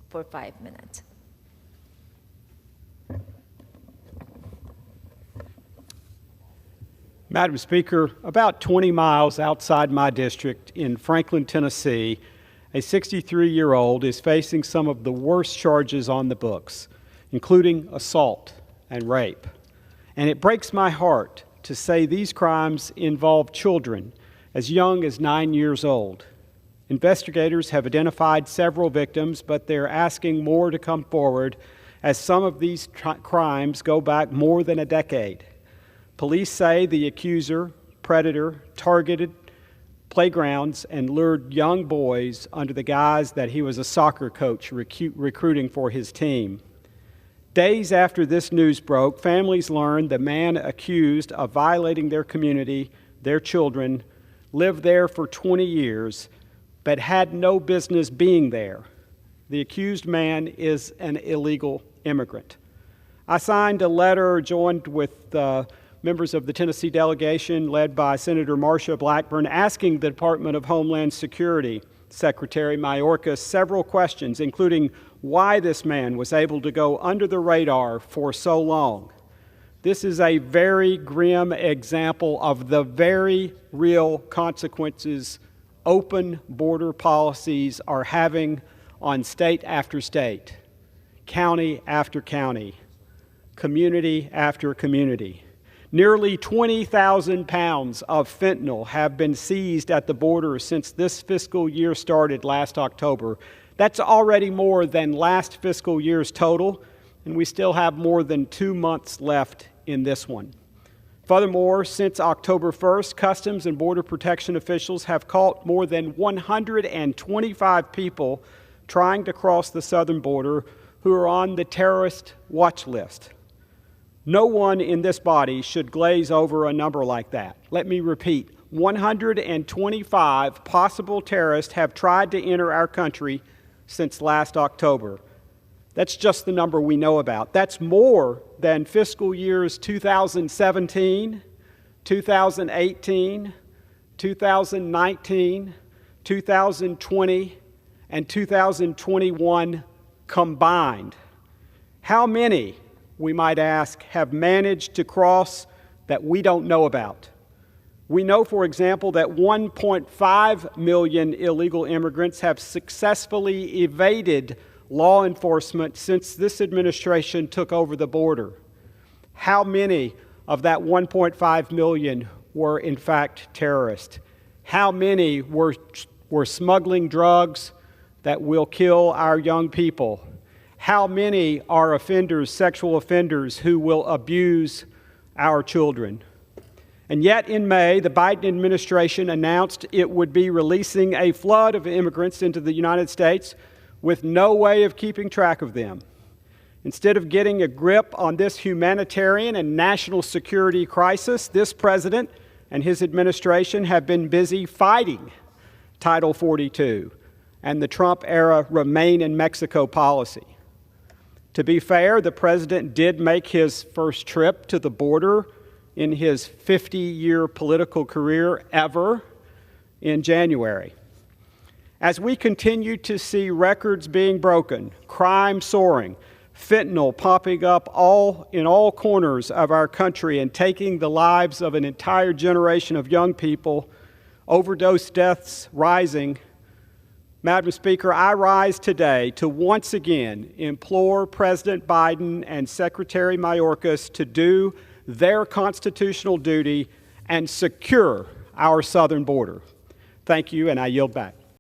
for 5 minutes. Madam Speaker, about 20 miles outside my district in Franklin, Tennessee, a 63-year-old is facing some of the worst charges on the books, including assault and rape. And it breaks my heart to say these crimes involve children as young as 9 years old. Investigators have identified several victims, but they're asking more to come forward as some of these crimes go back more than a decade. Police say the accuser, predator, targeted playgrounds and lured young boys under the guise that he was a soccer coach recruiting for his team. Days after this news broke, families learned the man accused of violating their community, their children, lived there for 20 years, but had no business being there. The accused man is an illegal immigrant. I signed a letter joined with members of the Tennessee delegation led by Senator Marsha Blackburn asking the Department of Homeland Security Secretary Mayorkas several questions, including why this man was able to go under the radar for so long. This is a very grim example of the very real consequences open border policies are having on state after state, county after county, community after community. Nearly 20,000 pounds of fentanyl have been seized at the border since this fiscal year started last October. That's already more than last fiscal year's total, and we still have more than 2 months left in this one. Furthermore, since October 1st, Customs and Border Protection officials have caught more than 125 people trying to cross the southern border who are on the terrorist watch list. No one in this body should glaze over a number like that. Let me repeat, 125 possible terrorists have tried to enter our country since last October. That's just the number we know about. That's more than fiscal years 2017, 2018, 2019, 2020, and 2021 combined. How many, we might ask, have managed to cross that we don't know about? We know, for example, that 1.5 million illegal immigrants have successfully evaded law enforcement since this administration took over the border. How many of that 1.5 million were in fact terrorists? How many were smuggling drugs that will kill our young people? How many are offenders, sexual offenders, who will abuse our children? And yet in May, the Biden administration announced it would be releasing a flood of immigrants into the United States with no way of keeping track of them. Instead of getting a grip on this humanitarian and national security crisis, this president and his administration have been busy fighting Title 42 and the Trump-era Remain in Mexico policy. To be fair, the president did make his first trip to the border in his 50-year political career ever in January. As we continue to see records being broken, crime soaring, fentanyl popping up in all corners of our country and taking the lives of an entire generation of young people, overdose deaths rising, Madam Speaker, I rise today to once again implore President Biden and Secretary Mayorkas to do their constitutional duty and secure our southern border. Thank you, and I yield back.